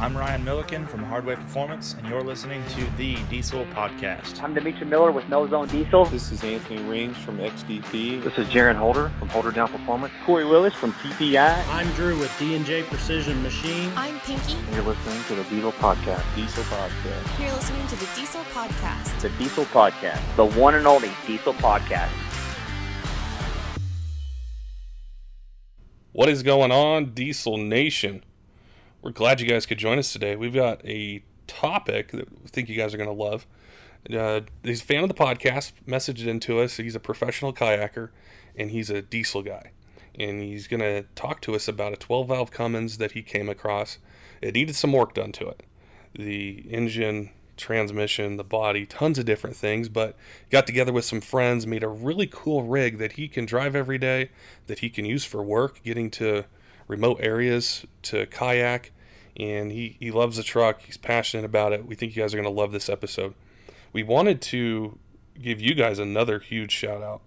I'm Ryan Milliken from Hardway Performance, and you're listening to the Diesel Podcast. I'm Dimitri Miller with No Zone Diesel. This is Anthony Raines from XDP. This is Jaron Holder from Holderdown Performance. Corey Willis from PPEI. I'm Drew with D&J Precision Machine. I'm Pinky. And you're listening to the Diesel Podcast. Diesel Podcast. You're listening to the Diesel Podcast. The Diesel Podcast. The one and only Diesel Podcast. What is going on, Diesel Nation? We're glad you guys could join us today. We've got a topic that we think you guys are going to love. He's a fan of the podcast, messaged into us. He's a professional kayaker, and he's a diesel guy. And he's going to talk to us about a 12-valve Cummins that he came across. It needed some work done to it. The engine, transmission, the body, tons of different things, but got together with some friends, made a really cool rig that he can drive every day, that he can use for work, getting to remote areas to kayak, and he loves the truck. He's passionate about it. We think you guys are going to love this episode. We wanted to give you guys another huge shout out.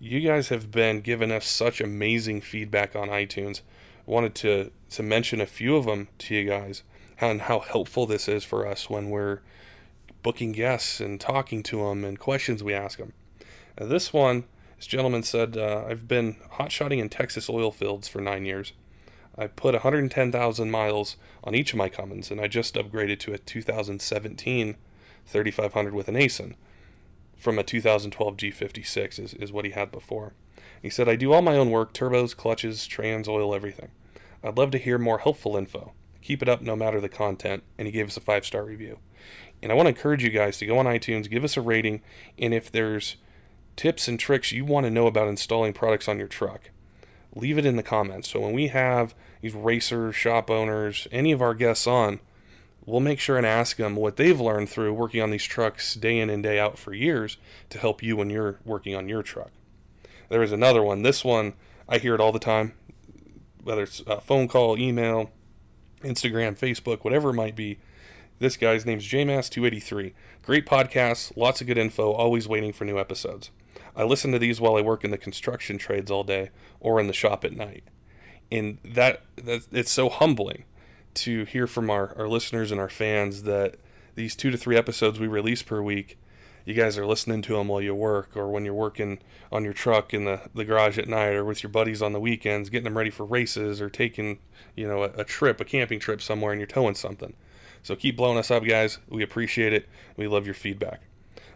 You guys have been giving us such amazing feedback on iTunes. I wanted to mention a few of them to you guys, and how helpful this is for us when we're booking guests and talking to them and questions we ask them. Now, this one, this gentleman said, I've been hot-shotting in Texas oil fields for 9 years. I put 110,000 miles on each of my Cummins, and I just upgraded to a 2017 3500 with an ASIN from a 2012 G56 is what he had before. He said, I do all my own work, turbos, clutches, trans, oil, everything. I'd love to hear more helpful info. Keep it up no matter the content, and he gave us a 5-star review. And I want to encourage you guys to go on iTunes, give us a rating, and if there's tips and tricks you want to know about installing products on your truck, leave it in the comments. So when we have these racers, shop owners, any of our guests on, we'll make sure and ask them what they've learned through working on these trucks day in and day out for years to help you when you're working on your truck. There is another one. This one, I hear it all the time, whether it's a phone call, email, Instagram, Facebook, whatever it might be. This guy's name's JMass283. Great podcast, lots of good info, always waiting for new episodes. I listen to these while I work in the construction trades all day or in the shop at night. And that it's so humbling to hear from our listeners and our fans that these 2 to 3 episodes we release per week, you guys are listening to them while you work, or when you're working on your truck in the garage at night, or with your buddies on the weekends, getting them ready for races, or taking, a camping trip somewhere and you're towing something. So keep blowing us up, guys. We appreciate it. We love your feedback.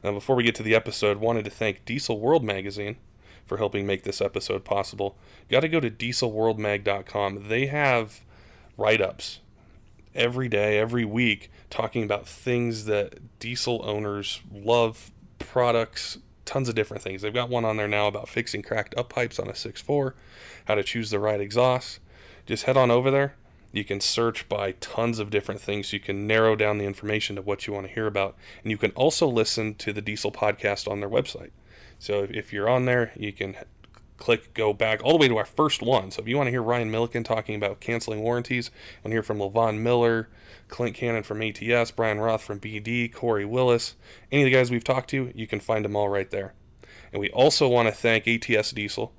Now, before we get to the episode, wanted to thank Diesel World Magazine for helping make this episode possible. Got to go to dieselworldmag.com. They have write-ups every day, every week, talking about things that diesel owners love, products, tons of different things. They've got one on there now about fixing cracked up pipes on a 6.4, how to choose the right exhaust. Just head on over there. You can search by tons of different things. You can narrow down the information to what you want to hear about. And you can also listen to the Diesel Podcast on their website. So if you're on there, you can go back all the way to our first one. So if you want to hear Ryan Milliken talking about canceling warranties, you want to hear from LaVon Miller, Clint Cannon from ATS, Brian Roth from BD, Corey Willis, any of the guys we've talked to, you can find them all right there. And we also want to thank ATS Diesel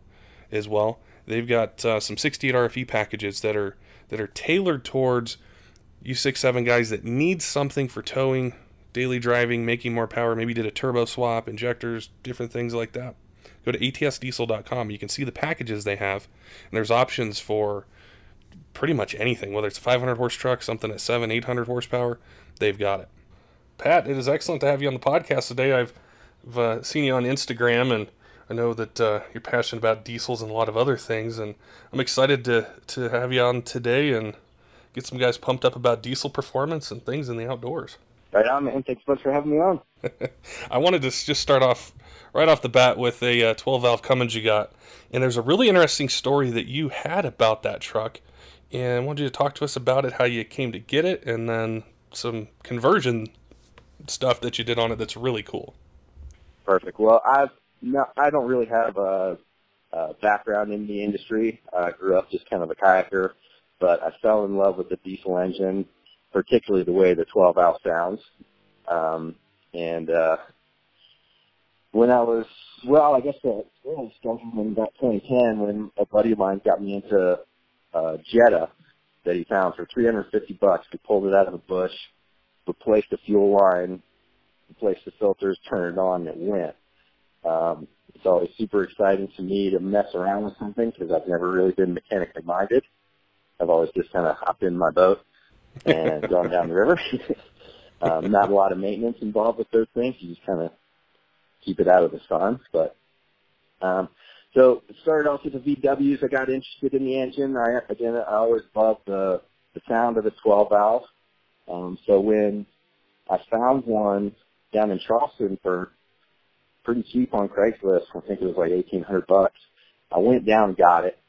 as well. They've got some 68 RFE packages that are tailored towards you 6-7 guys that need something for towing, daily driving, making more power, maybe did a turbo swap, injectors, different things like that. Go to atsdiesel.com. You can see the packages they have, and there's options for pretty much anything, whether it's a 500 horse truck, something at 700-800 horsepower, they've got it. Pat, it is excellent to have you on the podcast today. I've seen you on Instagram, and I know that you're passionate about diesels and a lot of other things, and I'm excited to have you on today and get some guys pumped up about diesel performance and things in the outdoors. Right on, man. Thanks so much for having me on. I wanted to just start off right off the bat with a 12-valve Cummins you got, and there's a really interesting story that you had about that truck, and I wanted you to talk to us about it, how you came to get it, and then some conversion stuff that you did on it that's really cool. Perfect. Well, I don't really have a background in the industry. I grew up just kind of a kayaker, but I fell in love with the diesel engine, particularly the way the 12-valve sounds. When I was, I guess it really started in about 2010 when a buddy of mine got me into Jetta. that he found for $350. We pulled it out of the bush, replaced the fuel line, replaced the filters, turned it on, and it went. It's always super exciting to me to mess around with something because I've never really been mechanically minded. I've always just kind of hopped in my boat and gone down the river. Not a lot of maintenance involved with those things. You just kind of keep it out of the sun. But so it started off with the VWs. I got interested in the engine. I always loved the sound of the 12 valve. So when I found one down in Charleston for pretty cheap on Craigslist, I think it was like $1,800, I went down and got it.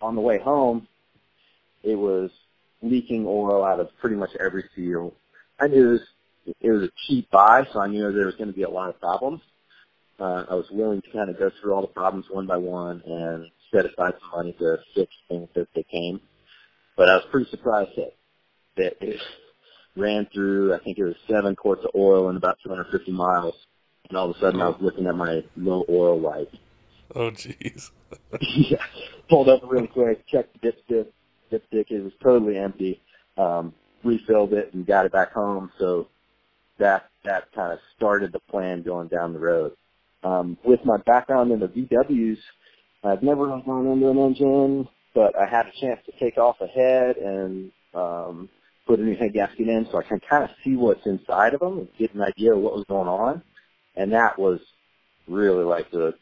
On the way home, it was leaking oil out of pretty much every seal. I knew it was a cheap buy, so I knew there was going to be a lot of problems. I was willing to kind of go through all the problems one by one and set aside some money to fix things as they came. But I was pretty surprised that it ran through, I think it was 7 quarts of oil in about 250 miles. And all of a sudden I was looking at my low oil light. Oh, jeez. Yeah. Pulled up really quick, checked the dipstick. It was totally empty. Refilled it and got it back home. So that kind of started the plan going down the road. With my background in the VWs, I've never gone into an engine, but I had a chance to take off a head and put a new head gasket in, so I can kind of see what's inside of them and get an idea of what was going on. And that was really like the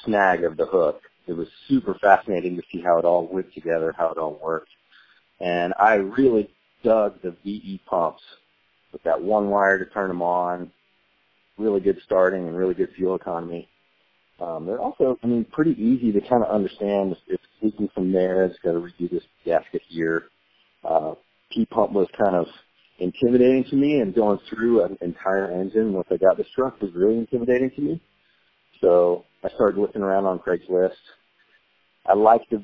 snag of the hook. It was super fascinating to see how it all went together, how it all worked. And I really dug the VE pumps with that one wire to turn them on. Really good starting and really good fuel economy. They're also, pretty easy to kind of understand. If it's leaking from there, it's got to redo this gasket here. P-pump was kind of intimidating to me, and going through an entire engine once I got this truck was really intimidating to me. So I started looking around on Craigslist. I liked the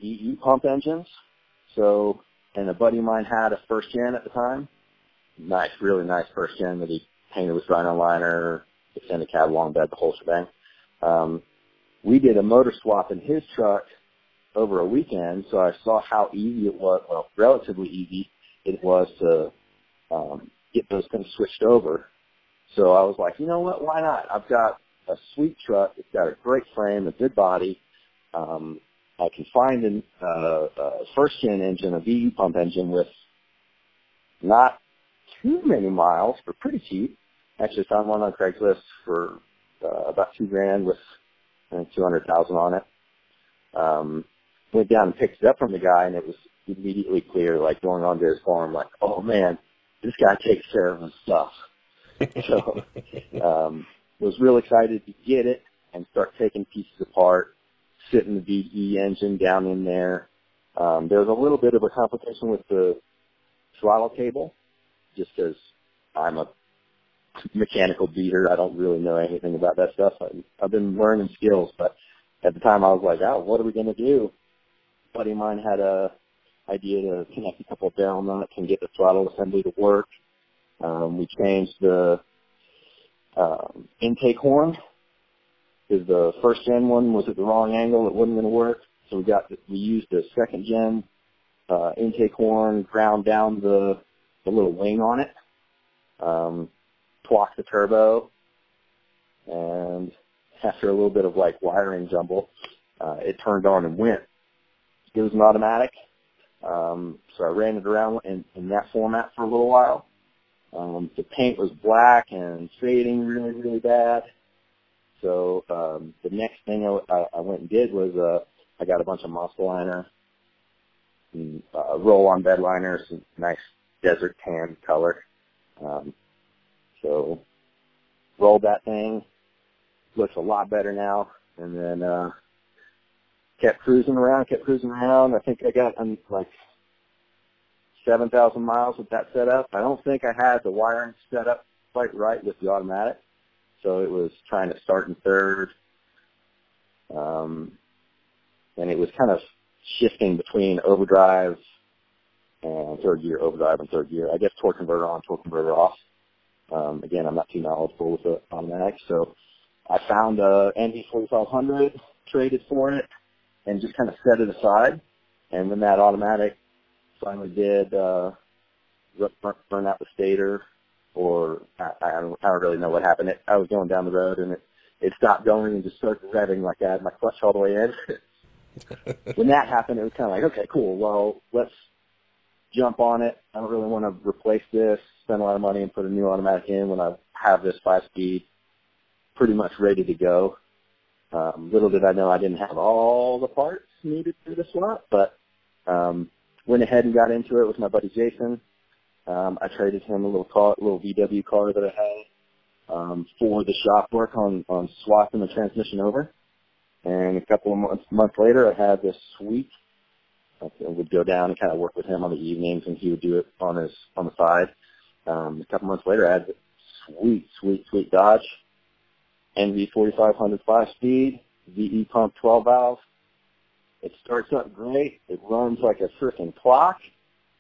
VE pump engines. So, and a buddy of mine had a first gen at the time. Nice, really nice first gen that he painted with rhino liner, extended cab, long bed, the whole shebang. We did a motor swap in his truck over a weekend, so I saw how easy it was, well, relatively easy it was to get those things switched over. So I was like, you know what, why not? I've got a sweet truck. It's got a great frame, a good body. I can find a first-gen engine, a VE pump engine with not too many miles, but pretty cheap. Actually found one on Craigslist for about $2,000 with, I think, 200,000 on it. Went down and picked it up from the guy, and it was immediately clear, like going onto his farm, like, oh man, this guy takes care of his stuff. So, was real excited to get it and start taking pieces apart, sitting the VE engine down in there. There was a little bit of a complication with the throttle cable, just because I'm a mechanical beater. I don't really know anything about that stuff. I've been learning skills, but at the time I was like, oh, what are we going to do? A buddy of mine had a idea to connect a couple of barrel nuts and get the throttle assembly to work. We changed the intake horn because the first gen one was at the wrong angle. It wasn't going to work. So we used the second gen intake horn, ground down the little wing on it, twacked the turbo, and after a little bit of like wiring jumble, it turned on and went. It was an automatic, so I ran it around in that format for a little while. The paint was black and fading really, really bad. So the next thing I went and did was I got a bunch of muscle liner, and, roll-on bed liners, and nice desert tan color. So rolled that thing. Looks a lot better now. And then kept cruising around. I think I got like 7,000 miles with that setup. I don't think I had the wiring set up quite right with the automatic. So it was trying to start in third. And it was kind of shifting between overdrive and third gear, overdrive and third gear. I guess torque converter on, torque converter off. Again, I'm not too knowledgeable with the automatic. So I found a ND 4500, traded for it, and just kind of set it aside. And when that automatic finally did burn out the stator, or I don't really know what happened. I was going down the road, and it stopped going and just started revving like I had my clutch all the way in. When that happened, it was kind of like, okay, cool, well, let's jump on it. I don't really want to replace this, spend a lot of money and put a new automatic in when I have this 5-speed pretty much ready to go. Little did I know I didn't have all the parts needed for the swap, but went ahead and got into it with my buddy Jason. I traded him a little VW car that I had for the shop work on swapping the transmission over. And a couple of months later, I had this sweet. I would go down and kind of work with him on the evenings, and he would do it on the side. A couple months later, I had this sweet Dodge NV 4500 5-speed VE pump 12 valve. It starts up great. It runs like a freaking clock.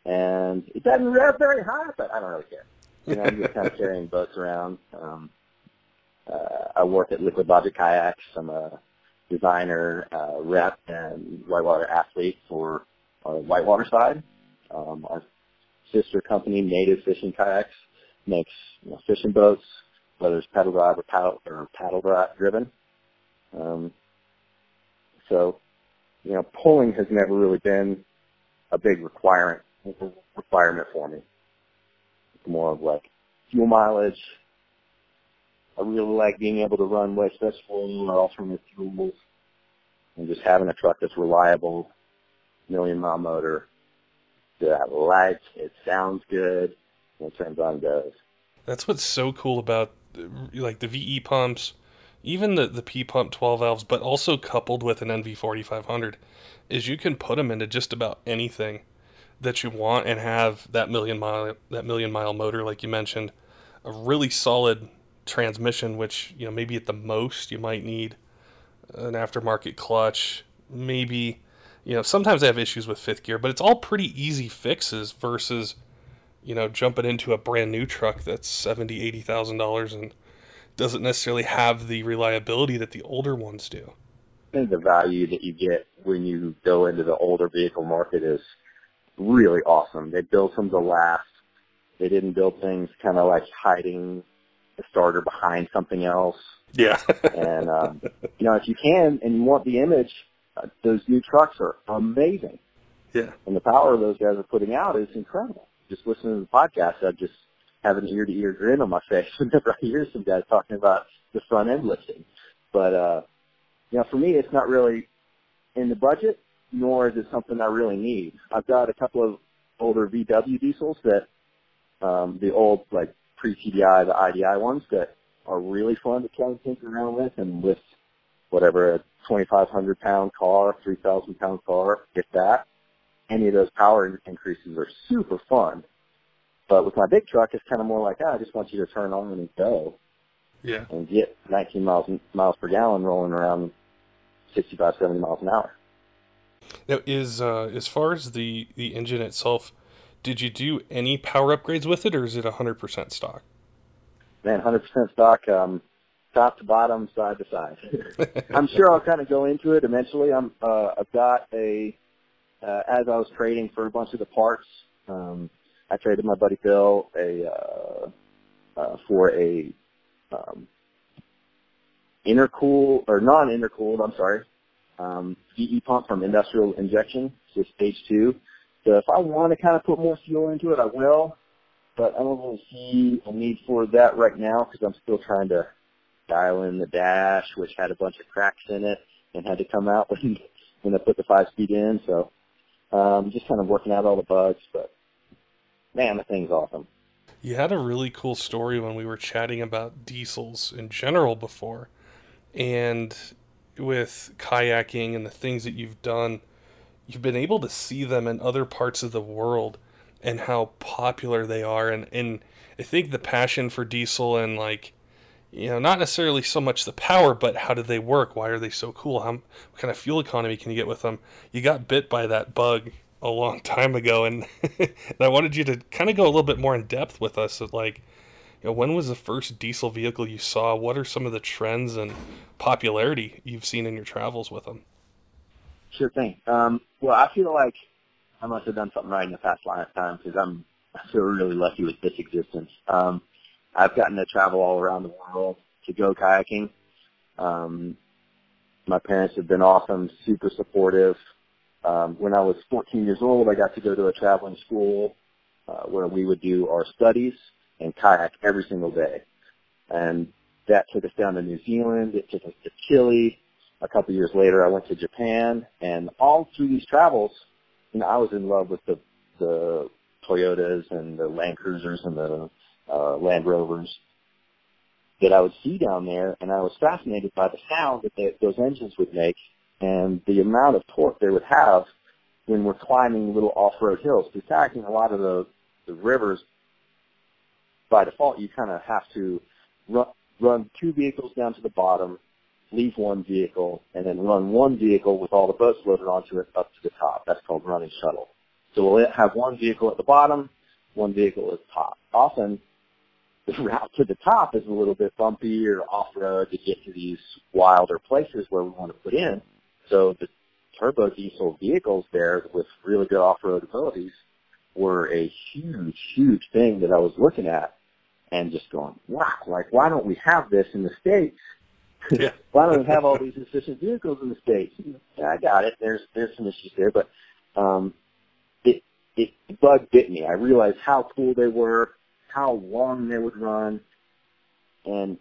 And it doesn't rev very high, but I don't really care. You know, I'm just kind of carrying boats around. I work at Liquid Logic Kayaks. I'm a designer, rep, and whitewater athlete for our whitewater side. Our sister company, Native Fishing Kayaks, makes fishing boats, whether it's pedal drive or paddle drive driven. So, pulling has never really been a big requirement for me. It's more of like fuel mileage. I really like being able to run waste vegetable or alternate fuels, and just having a truck that's reliable, 1,000,000-mile motor, that lights, it sounds good, and it turns on and goes. That's what's so cool about like the VE pumps, even the P pump 12 valves, but also coupled with an NV 4500, is you can put them into just about anything that you want and have that million mile motor, like you mentioned, a really solid transmission, which maybe at the most you might need an aftermarket clutch. Maybe sometimes I have issues with fifth gear, but it's all pretty easy fixes versus jumping into a brand new truck that's $70,000-$80,000 and doesn't necessarily have the reliability that the older ones do. I think the value that you get when you go into the older vehicle market is really awesome. They built them to last. They didn't build things kind of like hiding the starter behind something else. Yeah. And, if you can and you want the image, those new trucks are amazing. Yeah. And the power those guys are putting out is incredible. Just listening to the podcast, I just have an ear-to-ear grin on my face whenever I hear some guys talking about the front end lifting. But, for me, it's not really in the budget, nor is it something I really need. I've got a couple of older VW diesels that, the old, like, pre-TDI, the IDI ones that are really fun to try and tinker around with, and with whatever, a 2,500-pound car, 3,000-pound car, if that, any of those power increases are super fun. But with my big truck, it's kind of more like, I just want you to turn on and go. Yeah. And get 19 miles per gallon rolling around 65, 70 miles an hour. Now, as far as the engine itself, did you do any power upgrades with it, or is it 100% stock? Man, 100% stock, top to bottom, side to side. I'm sure I'll kind of go into it eventually. I've got as I was trading for a bunch of the parts, I traded my buddy Bill for a intercooled or non-intercooled, VE pump from Industrial Injection, just stage 2. So if I want to kind of put more fuel into it, I will. But I don't really see a need for that right now because I'm still trying to dial in the dash, which had a bunch of cracks in it and had to come out when I put the 5-speed in. So just kind of working out all the bugs. But, man, the thing's awesome. You had a really cool story when we were chatting about diesels in general before. And with kayaking and the things that you've done, you've been able to see them in other parts of the world and how popular they are. And I think the passion for diesel and, like, not necessarily so much the power, but how do they work? Why are they so cool? What kind of fuel economy can you get with them? You got bit by that bug a long time ago, and I wanted you to kind of go a little bit more in depth with us. Like, when was the first diesel vehicle you saw? What are some of the trends and popularity you've seen in your travels with them? Sure thing. Well, I feel like I must have done something right in the past lifetime because I feel really lucky with this existence. I've gotten to travel all around the world to go kayaking. My parents have been awesome, super supportive. When I was 14 years old, I got to go to a traveling school where we would do our studies and kayak every single day. And that took us down to New Zealand. It took us to Chile. A couple of years later, I went to Japan. And all through these travels, I was in love with the Toyotas and the Land Cruisers and the Land Rovers that I would see down there, and I was fascinated by the sound that those engines would make and the amount of torque they would have when we're climbing little off-road hills. Because kayaking a lot of the rivers, by default, you kind of have to run two vehicles down to the bottom, leave one vehicle, and then run one vehicle with all the boats loaded onto it up to the top. That's called running shuttle. So we'll have one vehicle at the bottom, one vehicle at the top. Often, the route to the top is a little bit bumpy or off-road to get to these wilder places where we want to put in. So the turbo diesel vehicles there with really good off-road abilities were a huge, huge thing that I was looking at and just going, wow, like, why don't we have this in the States? Yeah. Why don't we have all these efficient vehicles in the States? Yeah, I got it. There's some issues there, but it bug bit me. I realized how cool they were, how long they would run, and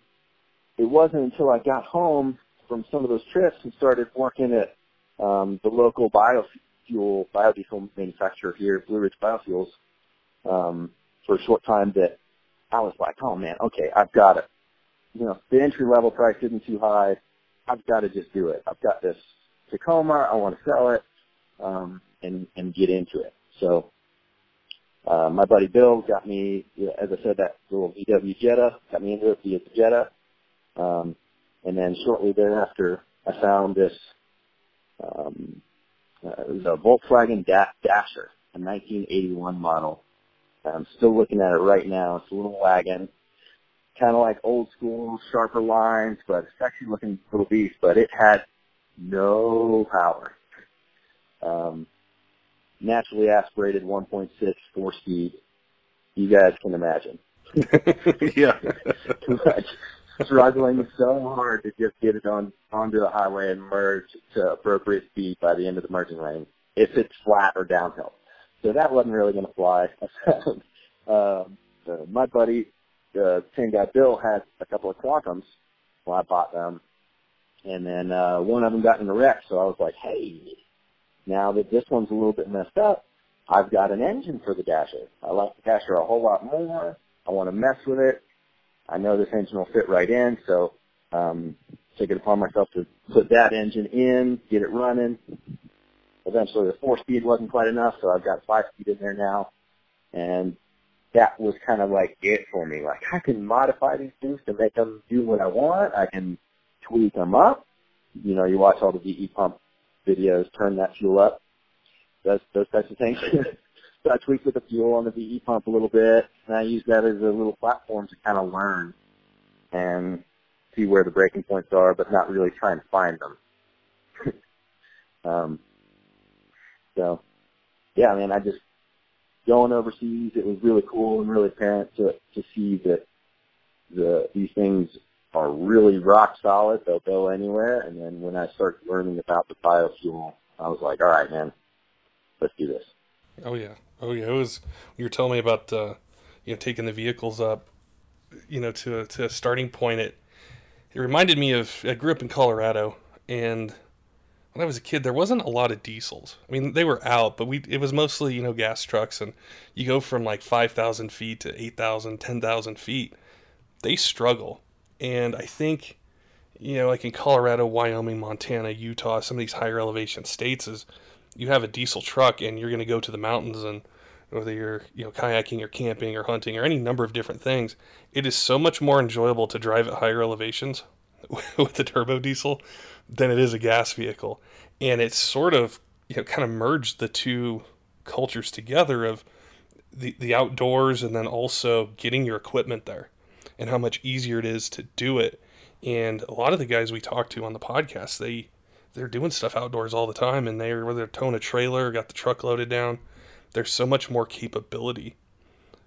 it wasn't until I got home from some of those trips and started working at the local biodiesel manufacturer here, Blue Ridge Biofuels, for a short time that I was like, oh man, okay, I've got it. The entry level price isn't too high. I've got to just do it. I've got this Tacoma. I want to sell it and get into it. So my buddy Bill got me, as I said, that little VW Jetta, got me into it via the Jetta. And then shortly thereafter, I found this, it was a Volkswagen Dasher, a 1981 model. I'm still looking at it right now. It's a little wagon, kind of like old school, sharper lines, but it's actually looking little beast, but it had no power. Naturally aspirated 1.6 4-speed. You guys can imagine. Yeah. Struggling so hard to just get it onto the highway and merge to appropriate speed by the end of the merging lane, if it's flat or downhill. So that wasn't really going to fly. My buddy, the same guy Bill, had a couple of Quantums. Well, I bought them. And then one of them got in a wreck, so I was like, hey, now that this one's a little bit messed up, I've got an engine for the Dasher. I like the Dasher a whole lot more. I want to mess with it. I know this engine will fit right in, so take it upon myself to put that engine in, get it running. Eventually the 4-speed wasn't quite enough, so I've got 5-speed in there now. And that was kind of like it for me. Like, I can modify these things to make them do what I want. I can tweak them up. You watch all the VE pump videos, turn that fuel up, those types of things. So I tweaked with the fuel on the VE pump a little bit, and I use that as a little platform to kind of learn and see where the breaking points are, but not really trying to find them. So, yeah, man, I just, going overseas, it was really cool and really apparent to see that these things are really rock solid. They'll go anywhere. And then when I started learning about the biofuel, I was like, all right, man, let's do this. Oh yeah. It was, you were telling me about, taking the vehicles up, to a starting point. It reminded me of, I grew up in Colorado, and when I was a kid, there wasn't a lot of diesels. I mean, they were out, but it was mostly, gas trucks, and you go from like 5,000 feet to 8,000, 10,000 feet. They struggle. And I think, like in Colorado, Wyoming, Montana, Utah, some of these higher elevation states, is you have a diesel truck and you're going to go to the mountains, and whether you're, kayaking or camping or hunting or any number of different things, it is so much more enjoyable to drive at higher elevations with the turbo diesel than it is a gas vehicle. And it's sort of, kind of merged the two cultures together of the outdoors and then also getting your equipment there and how much easier it is to do it. And a lot of the guys we talk to on the podcast, they're doing stuff outdoors all the time, and whether they're towing a trailer, got the truck loaded down, there's so much more capability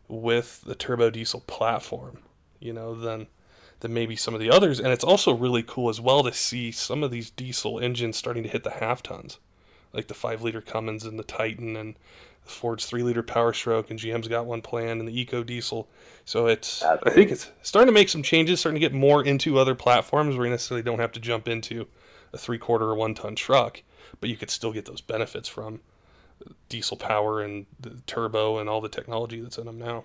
with the turbo diesel platform, than maybe some of the others. And it's also really cool as well to see some of these diesel engines starting to hit the half tons, like the 5-liter Cummins and the Titan, and Ford's 3-liter Power Stroke, and GM's got one planned, and the Eco Diesel. So I think it's starting to make some changes, starting to get more into other platforms where you necessarily don't have to jump into a 3/4 or 1-ton truck, but you could still get those benefits from diesel power and the turbo and all the technology that's in them now.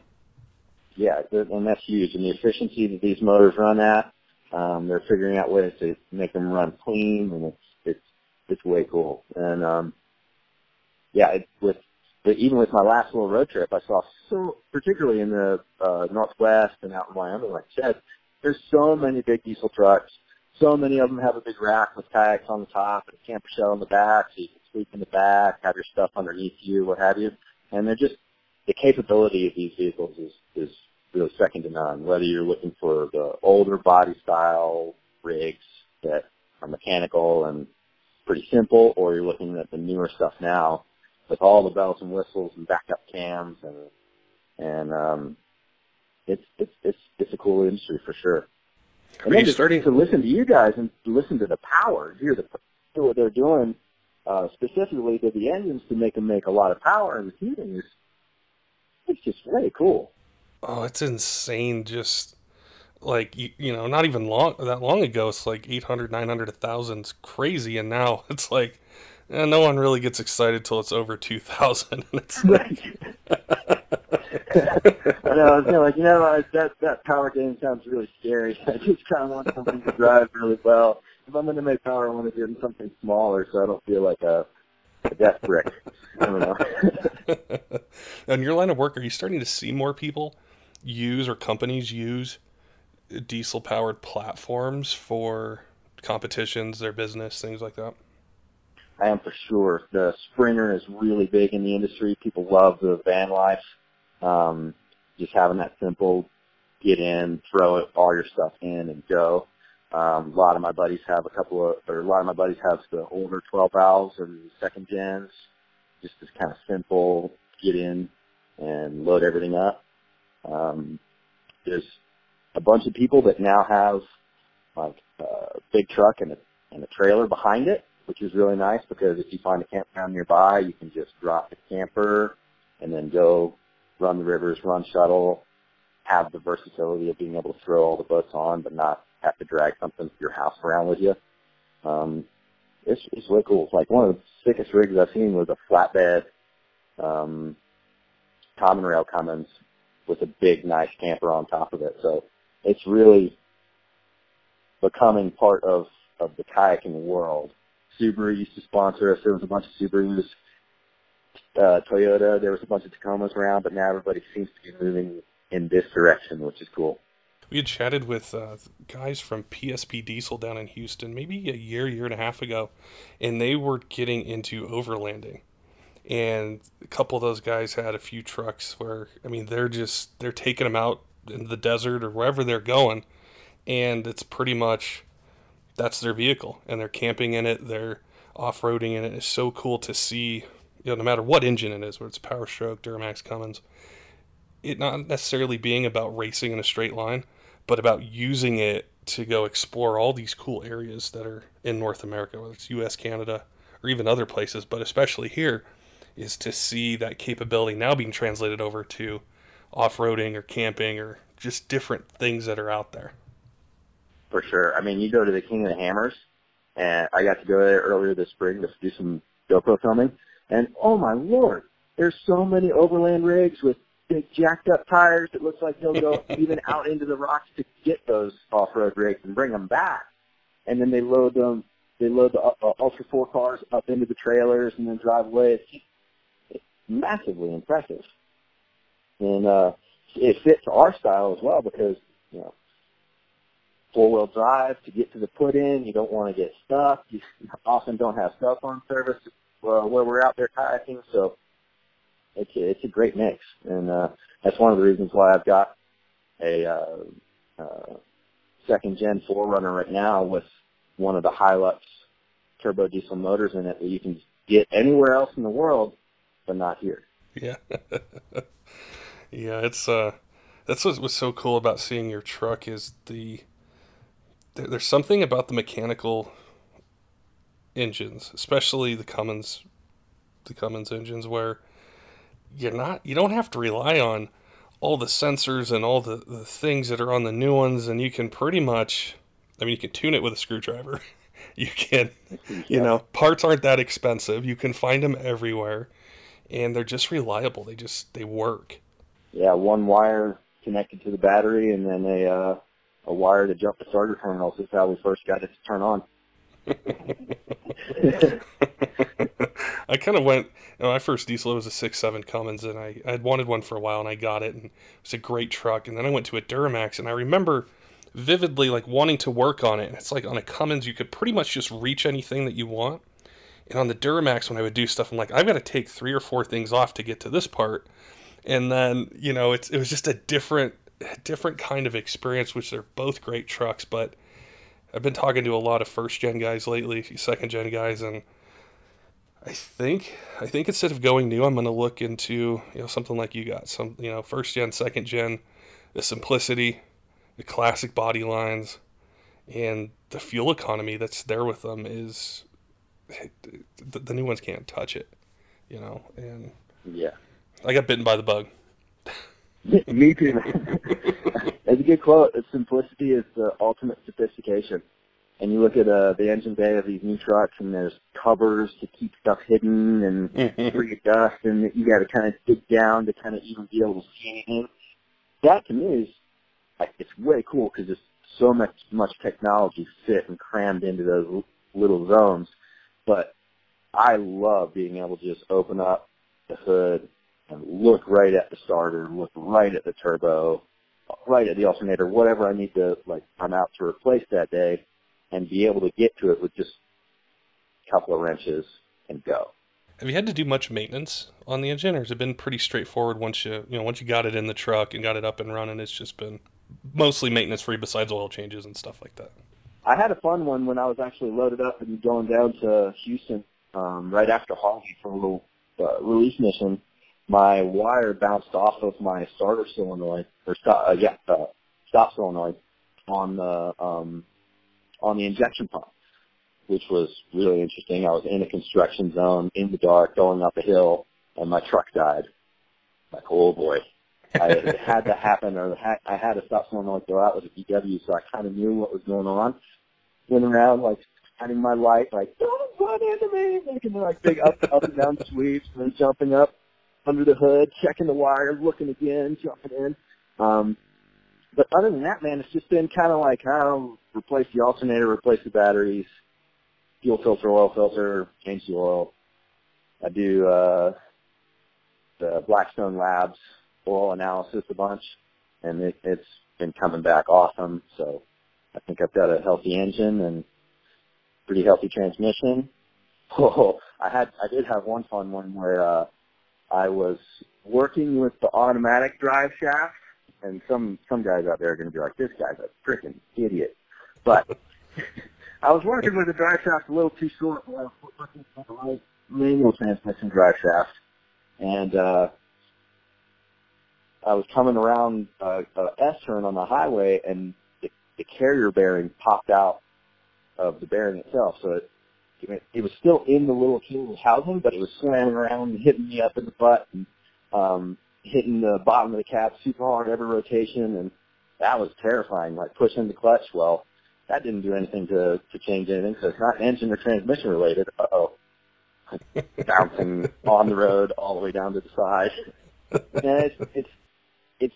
Yeah, and that's huge. And the efficiency that these motors run at, they're figuring out ways to make them run clean, and it's way cool. And even with my last little road trip, I saw particularly in the Northwest and out in Wyoming, like I said, there's so many big diesel trucks. So many of them have a big rack with kayaks on the top and a camper shell on the back, so you can sleep in the back, have your stuff underneath you, what have you. And they're just, the capability of these vehicles is really second to none. Whether you're looking for the older body style rigs that are mechanical and pretty simple, or you're looking at the newer stuff now with all the bells and whistles and backup cams, and it's a cool industry for sure. And then starting to listen to you guys and listen to the power, hear what they're doing specifically to the engines to make them make a lot of power in the heating it's just really cool. Oh, it's insane. Just like, not even that long ago, it's like 800, 900, 1,000. It's crazy. And now it's like, no one really gets excited till it's over 2,000. It's like... I know, I was that power game sounds really scary. I just kind of want something to drive really well. If I'm going to make power, I want to do it in something smaller so I don't feel like a death brick. I don't know. In your line of work, are you starting to see more people use, or companies use, diesel-powered platforms for competitions, their business, things like that? I am for sure. The Springer is really big in the industry. People love the van life. Just having that simple, get in, throw it, all your stuff in, and go. A lot of my buddies have the older 12 valves or the second gens, just this kind of simple, get in and load everything up. There's a bunch of people that now have like a big truck and a trailer behind it, which is really nice because if you find a campground nearby, you can just drop the camper and then go run the rivers, run shuttle, have the versatility of being able to throw all the boats on but not have to drag something to your house around with you. It's really cool. It's like one of the sickest rigs I've seen was a flatbed common rail Cummins with a big, nice camper on top of it. So it's really becoming part of the kayaking world. Subaru used to sponsor us. There was a bunch of Subarus. Toyota, there was a bunch of Tacomas around, but now everybody seems to be moving in this direction, which is cool. We had chatted with guys from PSP Diesel down in Houston maybe a year and a half ago, and they were getting into overlanding. And a couple of those guys had a few trucks where, they're taking them out in the desert or wherever they're going, and it's pretty much, that's their vehicle, and they're camping in it, they're off-roading in it. It's so cool to see, no matter what engine it is, whether it's Power Stroke, Duramax, Cummins, it not necessarily being about racing in a straight line, but about using it to go explore all these cool areas that are in North America, whether it's U.S., Canada, or even other places, but especially here, is to see that capability now being translated over to off-roading or camping or just different things that are out there. For sure. You go to the King of the Hammers, and I got to go there earlier this spring to do some GoPro filming, and oh my Lord, there's so many overland rigs with big jacked up tires. It looks like they'll go even out into the rocks to get those off-road rigs and bring them back. And then they load the Ultra 4 cars up into the trailers and then drive away. It's massively impressive. And it fits our style as well because, four-wheel drive to get to the put-in. You don't want to get stuck. You often don't have cell phone service where we're out there kayaking, so it's a great mix. And that's one of the reasons why I've got a second-gen 4Runner right now with one of the Hilux turbo diesel motors in it that you can get anywhere else in the world, but not here. Yeah. Yeah, it's that's what was so cool about seeing your truck is there's something about the mechanical engines, especially the Cummins engines, where you don't have to rely on all the sensors and all the things that are on the new ones, and you can pretty much, I mean, you can tune it with a screwdriver. You can, parts aren't that expensive. You can find them everywhere, and they're just reliable. They work. Yeah, one wire connected to the battery, and then a wire to jump the starter terminals is how we first got it to turn on. I kind of went, my first diesel, it was a 6.7 Cummins, and I had wanted one for a while, and I got it, and it was a great truck. And then I went to a Duramax, and I remember vividly like wanting to work on it. And it's like on a Cummins, you could pretty much just reach anything that you want. And on the Duramax, when I would do stuff, I'm like, I've got to take 3 or 4 things off to get to this part. And then, it was just a different kind of experience, which they're both great trucks. But I've been talking to a lot of first-gen guys lately, second-gen guys, and I think instead of going new, I'm going to look into, something like you got, some, first-gen, second-gen, the simplicity, the classic body lines, and the fuel economy that's there with them is, the new ones can't touch it, and yeah. I got bitten by the bug. Me too. That's a good quote. Simplicity is the ultimate sophistication. And you look at the engine bay of these new trucks, and there's covers to keep stuff hidden and free of dust, and you got to kind of dig down to kind of even be able to see anything. That to me is, it's way cool because there's so much technology fit and crammed into those little zones. But I love being able to just open up the hood and look right at the starter, look right at the turbo, right at the alternator, whatever I need to, I'm out to replace that day, and be able to get to it with just a couple of wrenches and go. Have you had to do much maintenance on the engine, or has it been pretty straightforward once you got it in the truck and got it up and running? It's just been mostly maintenance free besides oil changes and stuff like that. I had a fun one when I was actually loaded up and going down to Houston right after Holly for a little release mission. My wire bounced off of my starter solenoid, or stop solenoid on the injection pump, which was really interesting. I was in a construction zone in the dark going up a hill, and my truck died. Like, oh boy. It had to happen, or I had a stop solenoid go out with a VW, so I kind of knew what was going on. Went around, shining my light, don't run into me, making big up and down sweeps, and then jumping up under the hood, checking the wires, looking again, jumping in. But other than that, man, it's just been kind of replace the alternator, replace the batteries, fuel filter, oil filter, change the oil. I do the Blackstone Labs oil analysis a bunch, and it's been coming back awesome. So I think I've got a healthy engine and pretty healthy transmission. Oh, I did have one fun one where I was working with the automatic drive shaft, and some guys out there are going to be like, this guy's a freaking idiot. But I was working with the drive shaft a little too short while I was working with the right manual transmission drive shaft. And I was coming around a S-turn on the highway, and the carrier bearing popped out of the bearing itself. So it was still in the little cable housing, but it was slamming around and hitting me up in the butt and hitting the bottom of the cab super hard every rotation, and that was terrifying, pushing the clutch. Well, that didn't do anything to change anything, so it's not engine or transmission related. Bouncing on the road all the way down to the side. And it's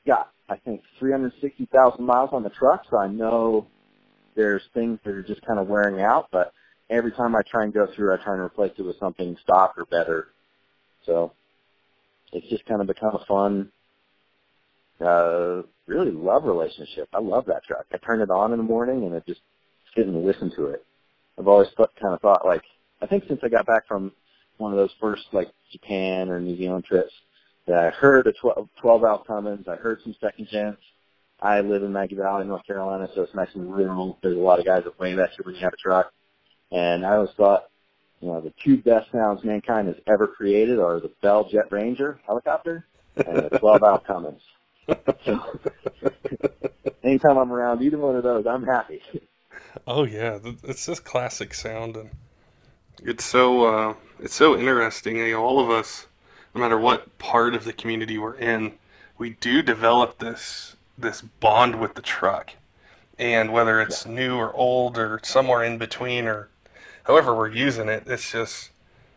got, I think, 360,000 miles on the truck, so I know there's things that are just kind of wearing out, but every time I try and go through, I try and replace it with something stock or better. So it's just kind of become a fun, really love relationship. I love that truck. I turn it on in the morning, and I just sit and listen to it. I've always kind of thought, I think since I got back from one of those first, Japan or New Zealand trips, that I heard a 12-valve Cummins. I heard some second gens. I live in Maggie Valley, North Carolina, so it's nice and rural. There's a lot of guys that wave at you when you have a truck. And I always thought, the two best sounds mankind has ever created are the Bell Jet Ranger helicopter and the 12V Cummins. So anytime I'm around either one of those, I'm happy. Oh yeah, it's this classic sound, and it's so interesting. All of us, no matter what part of the community we're in, we do develop this bond with the truck, and whether it's new or old or somewhere in between or however we're using it, it's just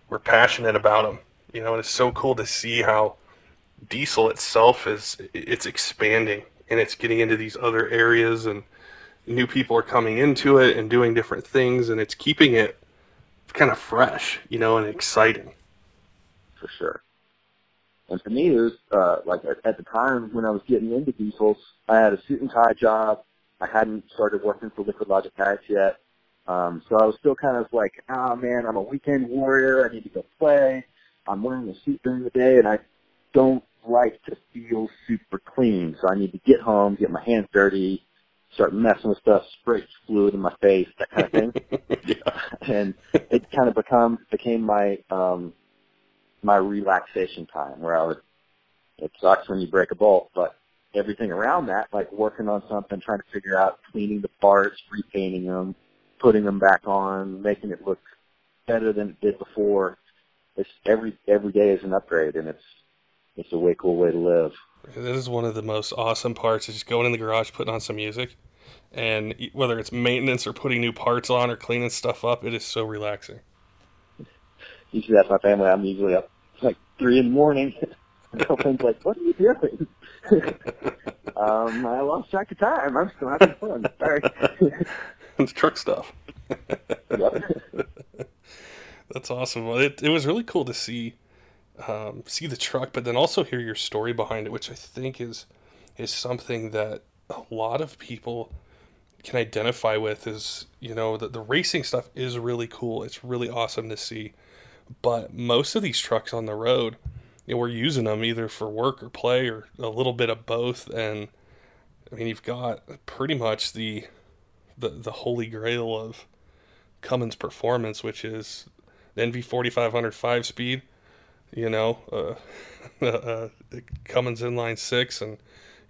we're passionate about them. And it's so cool to see how diesel itself it's expanding and it's getting into these other areas, and new people are coming into it and doing different things, and it's keeping it kind of fresh, and exciting. For sure. And for me, it was like at the time when I was getting into diesels, I had a suit and tie job. I hadn't started working for Liquid Logic Kayaks yet. So I was still kind of like, oh man, I'm a weekend warrior. I need to go play. I'm wearing a suit during the day, and I don't like to feel super clean. So I need to get home, get my hands dirty, start messing with stuff, spray fluid in my face, that kind of thing. And it kind of became my my relaxation time, where it sucks when you break a bolt, but everything around that, like working on something, trying to figure out cleaning the parts, repainting them, putting them back on, making it look better than it did before. It's every day is an upgrade, and it's a way cool way to live. This is one of the most awesome parts, is just going in the garage, putting on some music, and whether it's maintenance or putting new parts on or cleaning stuff up, it is so relaxing. Usually that's my family. I'm usually up like 3 in the morning. My girlfriend's like, what are you doing? I lost track of time. I'm still having fun. Sorry. It's truck stuff. Yep. That's awesome. Well, it was really cool to see the truck, but then also hear your story behind it, which I think is something that a lot of people can identify with. Is the racing stuff is really cool. It's really awesome to see, but most of these trucks on the road, we're using them either for work or play or a little bit of both. And I mean, you've got pretty much the holy grail of Cummins performance, which is the NV 4500 5-speed, Cummins inline 6, and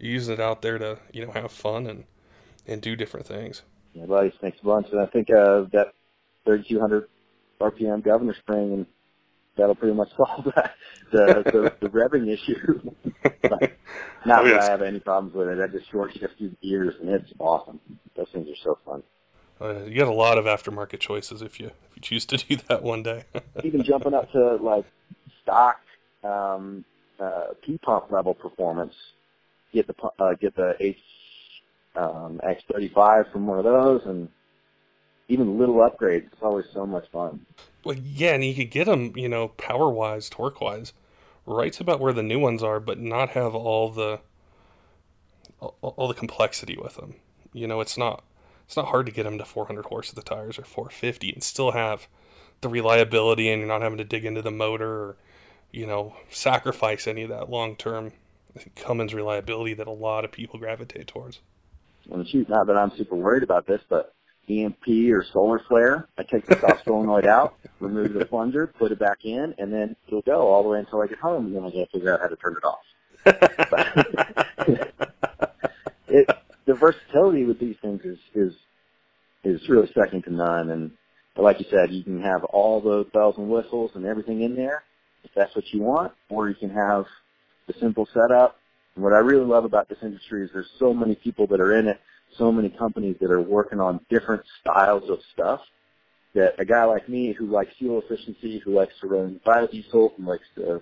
you're using it out there to have fun and do different things. My buddy thanks a bunch, and I think that 3,200 RPM governor spring, and that'll pretty much solve the revving issue. But not that I have any problems with it. I just short shift through the gears, and it's awesome. Those things are so fun. You get a lot of aftermarket choices if you choose to do that one day. Even jumping up to like stock P-pump level performance, get the X35 from one of those, and even little upgrades. It's always so much fun. Well, yeah, and you could get them, power-wise, torque-wise, right to about where the new ones are, but not have all the complexity with them. It's not hard to get them to 400 horse of the tires or 450 and still have the reliability, and you're not having to dig into the motor or, sacrifice any of that long-term Cummins reliability that a lot of people gravitate towards. And shoot, not that I'm super worried about this, but EMP or solar flare, I take the soft solenoid out, remove the plunger, put it back in, and then it'll go all the way until I get home, and then I got to figure out how to turn it off. The versatility with these things is really second to none. And like you said, you can have all the bells and whistles and everything in there if that's what you want, or you can have the simple setup. And what I really love about this industry is there's so many people that are in it, so many companies that are working on different styles of stuff, that a guy like me who likes fuel efficiency, who likes to run biodiesel, who likes to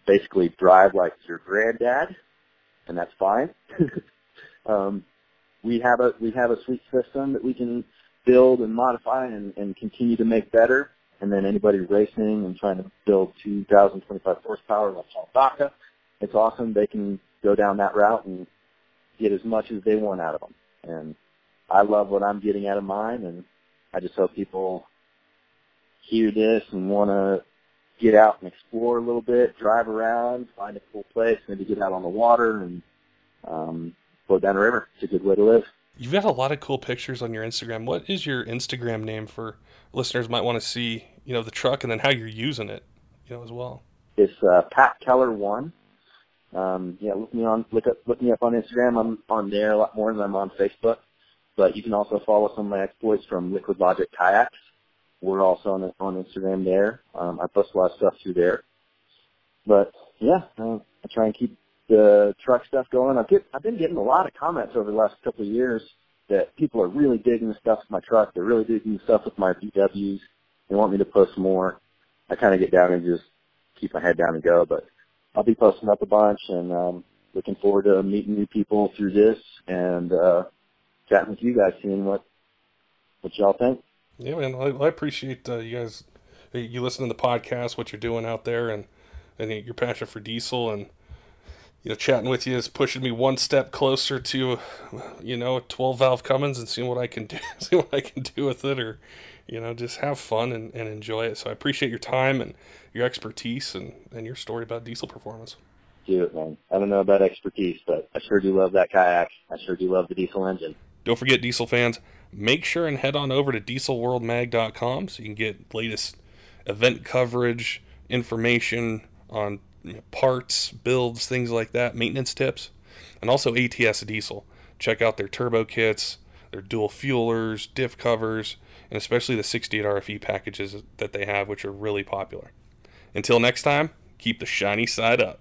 basically drive like your granddad, and that's fine. We have a sweet system that we can build and modify and continue to make better. And then anybody racing and trying to build 2,025 horsepower like Shalbaka, it's awesome. They can go down that route and get as much as they want out of them. And I love what I'm getting out of mine, and I just hope people hear this and want to get out and explore a little bit, drive around, find a cool place, maybe get out on the water and go down the river. It's a good way to live. You've got a lot of cool pictures on your Instagram. What is your Instagram name for listeners might want to see, the truck and then how you're using it, as well? It's Pat Keller 1. Look me up on Instagram. I'm on there a lot more than I'm on Facebook. But you can also follow some of my exploits from Liquid Logic Kayaks. We're also on Instagram there. I post a lot of stuff through there. But I try and keep the truck stuff going. I've been getting a lot of comments over the last couple of years that people are really digging the stuff with my truck. They're really digging the stuff with my VWs. They want me to post more. I kind of get down and just keep my head down and go. But I'll be posting up a bunch, and looking forward to meeting new people through this and chatting with you guys, seeing what y'all think. Yeah, man, I appreciate you guys. You listen to the podcast, what you're doing out there, and your passion for diesel, and chatting with you is pushing me one step closer to, a 12 valve Cummins and seeing what I can do, with it, or just have fun and enjoy it. So I appreciate your time and your expertise and your story about diesel performance. Do it, man. I don't know about expertise, but I sure do love that kayak. I sure do love the diesel engine. Don't forget, diesel fans, make sure and head on over to dieselworldmag.com so you can get latest event coverage, information on parts, builds, things like that, maintenance tips, and also ATS Diesel. Check out their turbo kits, their dual fuelers, diff covers, and especially the 68 RFE packages that they have, which are really popular. Until next time, keep the shiny side up.